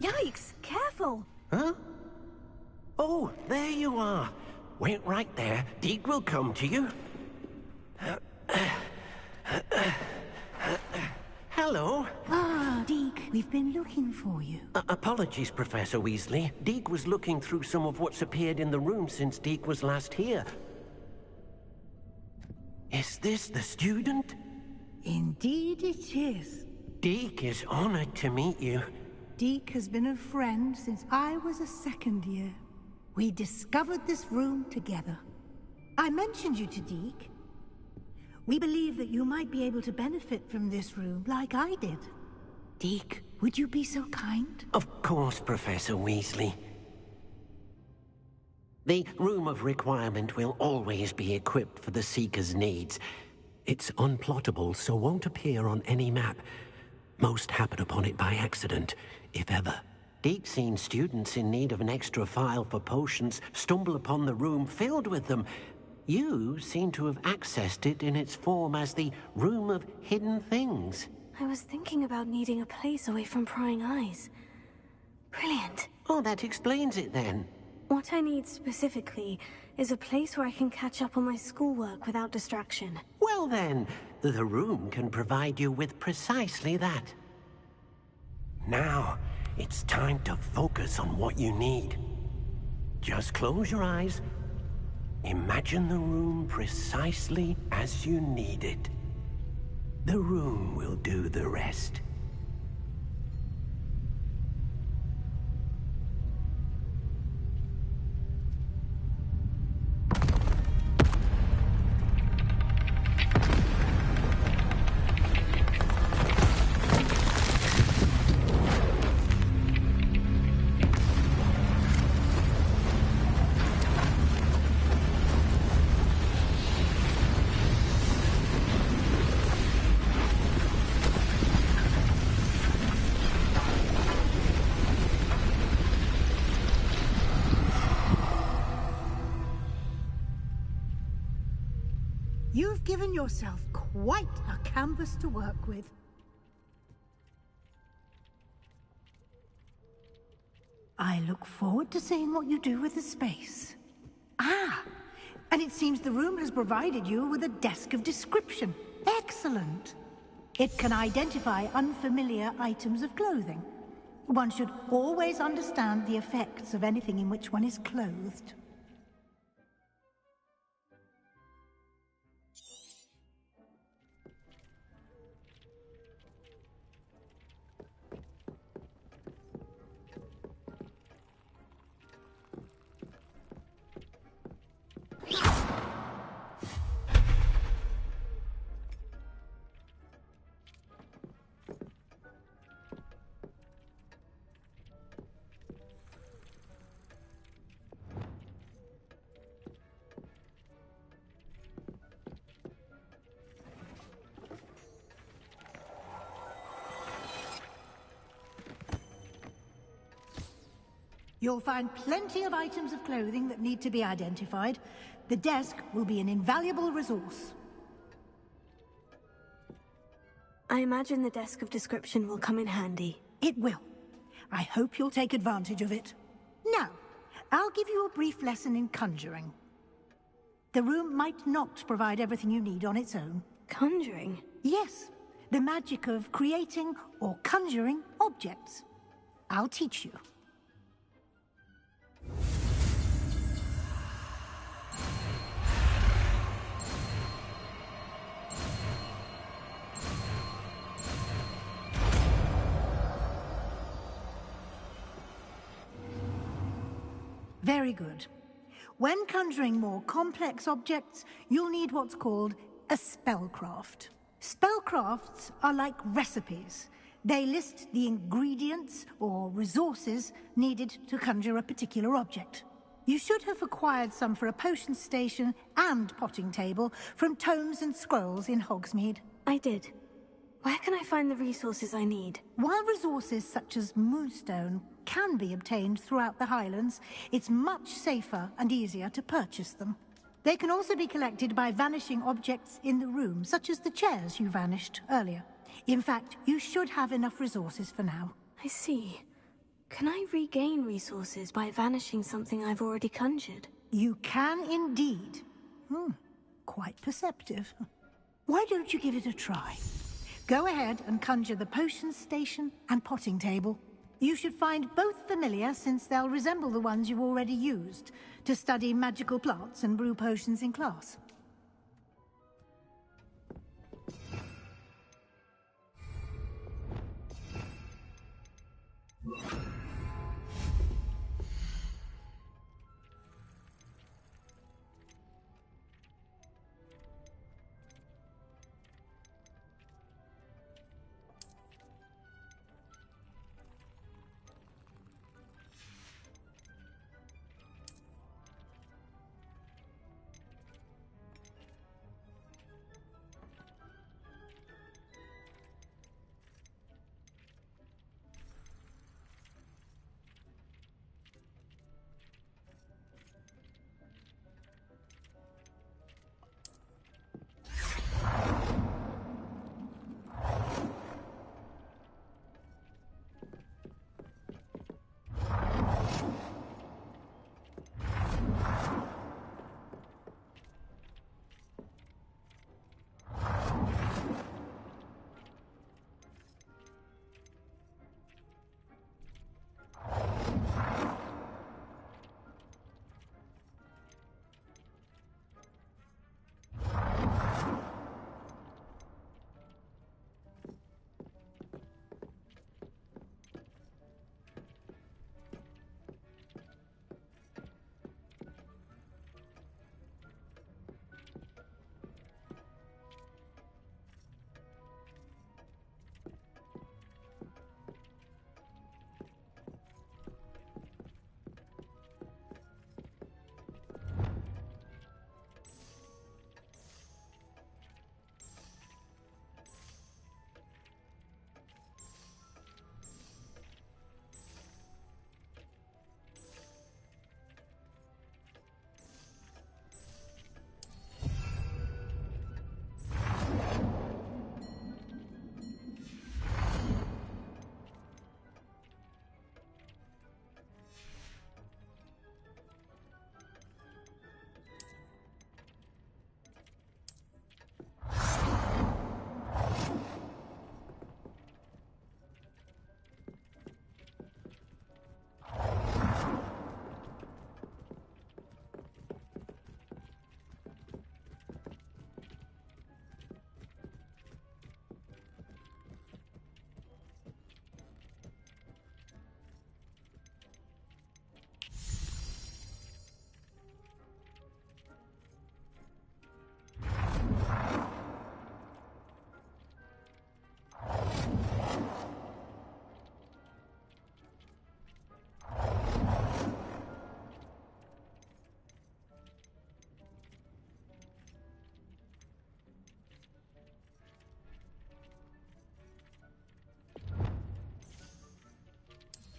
Speaker 2: Yikes! Careful!
Speaker 15: Huh? Oh, there you are. Wait right there. Deke will come to you. Hello.
Speaker 6: Ah, Deke, we've been looking for you.
Speaker 15: Apologies, Professor Weasley. Deke was looking through some of what's appeared in the room since Deke was last here. Is this the student?
Speaker 6: Indeed it is.
Speaker 15: Deke is honored to meet you.
Speaker 6: Deke has been a friend since I was a second year. We discovered this room together. I mentioned you to Deke. We believe that you might be able to benefit from this room like I did. Deke, would you be so kind?
Speaker 15: Of course, Professor Weasley. The Room of Requirement will always be equipped for the Seeker's needs. It's unplottable, so won't appear on any map. Most happen upon it by accident, if ever. Deke's seen students in need of an extra file for potions stumble upon the room filled with them. You seem to have accessed it in its form as the Room of Hidden Things.
Speaker 2: I was thinking about needing a place away from prying eyes. Brilliant.
Speaker 15: Oh, that explains it then.
Speaker 2: What I need specifically is a place where I can catch up on my schoolwork without distraction.
Speaker 15: Well then, the room can provide you with precisely that. Now, it's time to focus on what you need. Just close your eyes. Imagine the room precisely as you need it. The room will do the rest.
Speaker 6: You've given yourself quite a canvas to work with. I look forward to seeing what you do with the space. Ah, and it seems the room has provided you with a desk of description. Excellent. It can identify unfamiliar items of clothing. One should always understand the effects of anything in which one is clothed. You'll find plenty of items of clothing that need to be identified. The desk will be an invaluable resource.
Speaker 2: I imagine the desk of description will come in handy.
Speaker 6: It will. I hope you'll take advantage of it. Now, I'll give you a brief lesson in conjuring. The room might not provide everything you need on its own.
Speaker 2: Conjuring?
Speaker 6: Yes, the magic of creating or conjuring objects. I'll teach you. Very good. When conjuring more complex objects, you'll need what's called a spellcraft. Spellcrafts are like recipes. They list the ingredients or resources needed to conjure a particular object. You should have acquired some for a potion station and potting table from tomes and scrolls in Hogsmeade.
Speaker 2: I did. Where can I find the resources I need?
Speaker 6: While resources such as moonstone can be obtained throughout the Highlands, it's much safer and easier to purchase them. They can also be collected by vanishing objects in the room, such as the chairs you vanished earlier. In fact, you should have enough resources for now.
Speaker 2: I see. Can I regain resources by vanishing something I've already conjured?
Speaker 6: You can indeed. Quite perceptive. Why don't you give it a try? Go ahead and conjure the potion station and potting table. You should find both familiar, since they'll resemble the ones you've already used to study magical plants and brew potions in class.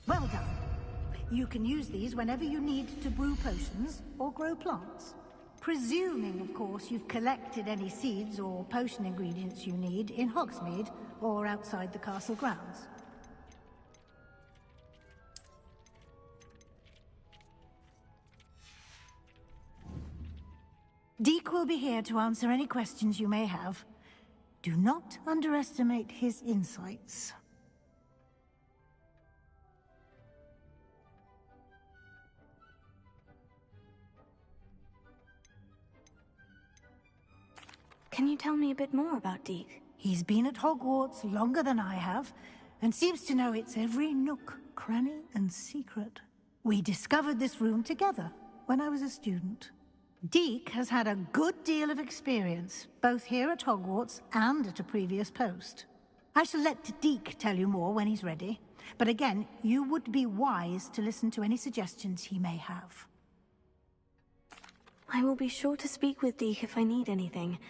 Speaker 6: Well done. You can use these whenever you need to brew potions or grow plants. Presuming, of course, you've collected any seeds or potion ingredients you need in Hogsmeade or outside the castle grounds. Deek will be here to answer any questions you may have. Do not underestimate his insights.
Speaker 2: Can you tell me a bit more about Deek?
Speaker 6: He's been at Hogwarts longer than I have, and seems to know its every nook, cranny, and secret. We discovered this room together when I was a student. Deek has had a good deal of experience, both here at Hogwarts and at a previous post. I shall let Deek tell you more when he's ready, but again, you would be wise to listen to any suggestions he may have.
Speaker 2: I will be sure to speak with Deke if I need anything.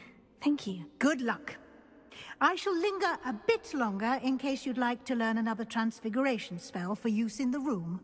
Speaker 2: Thank you.
Speaker 6: Good luck. I shall linger a bit longer in case you'd like to learn another transfiguration spell for use in the room.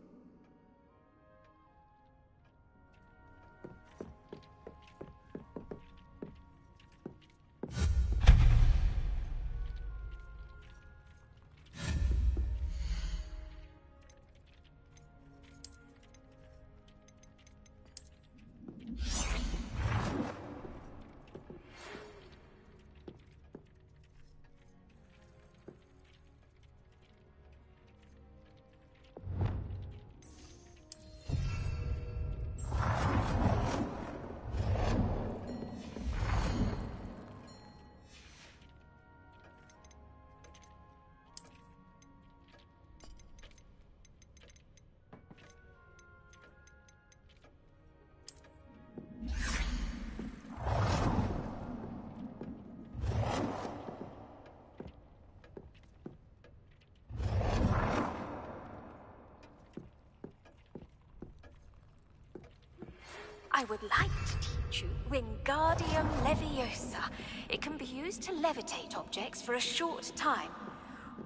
Speaker 16: I would like to teach you Wingardium Leviosa. It can be used to levitate objects for a short time.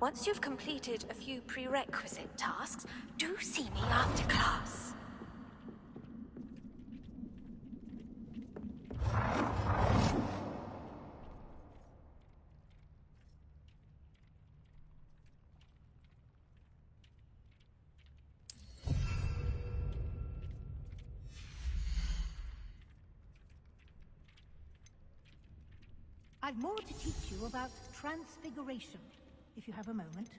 Speaker 16: Once you've completed a few prerequisite tasks, do see me after class.
Speaker 6: I've more to teach you about transfiguration, if you have a moment.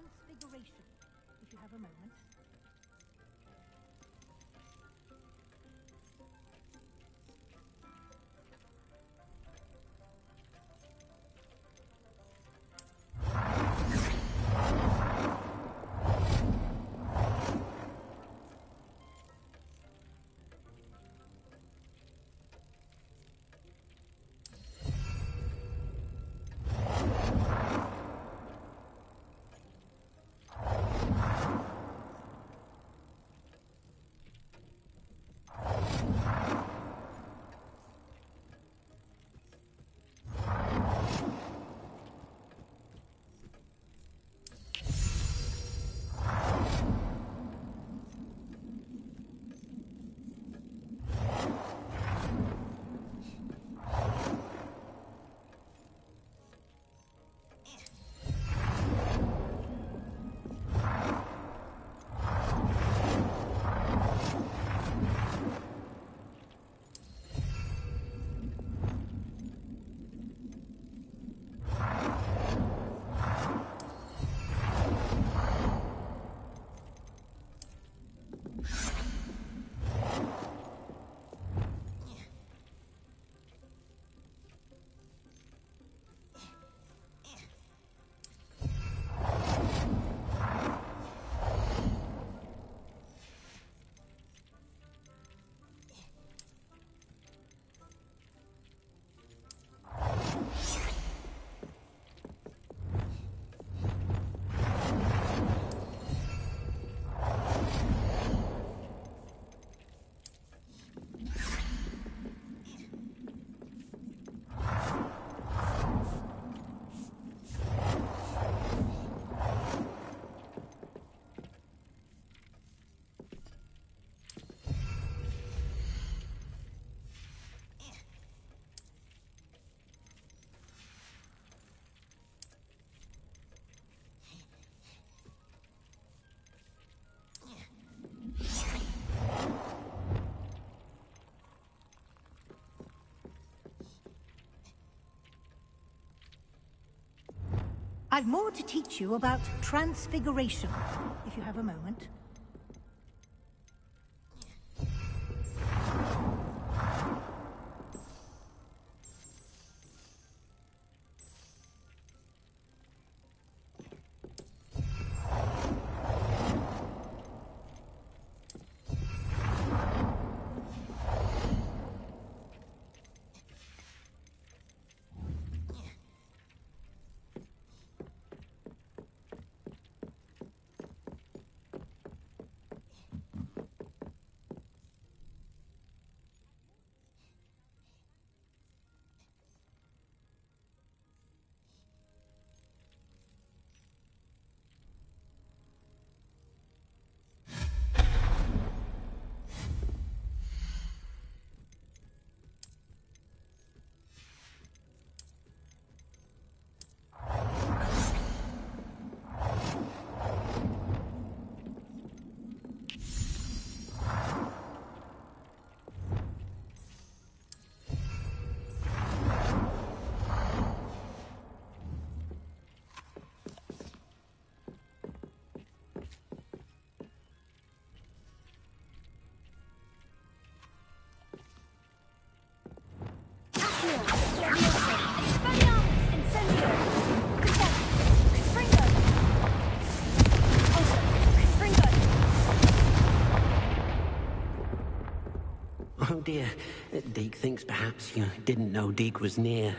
Speaker 6: Transfiguration, if you have a moment. I've more to teach you about transfiguration, if you have a moment.
Speaker 15: Oh dear. Deke thinks perhaps you didn't know Deke was near.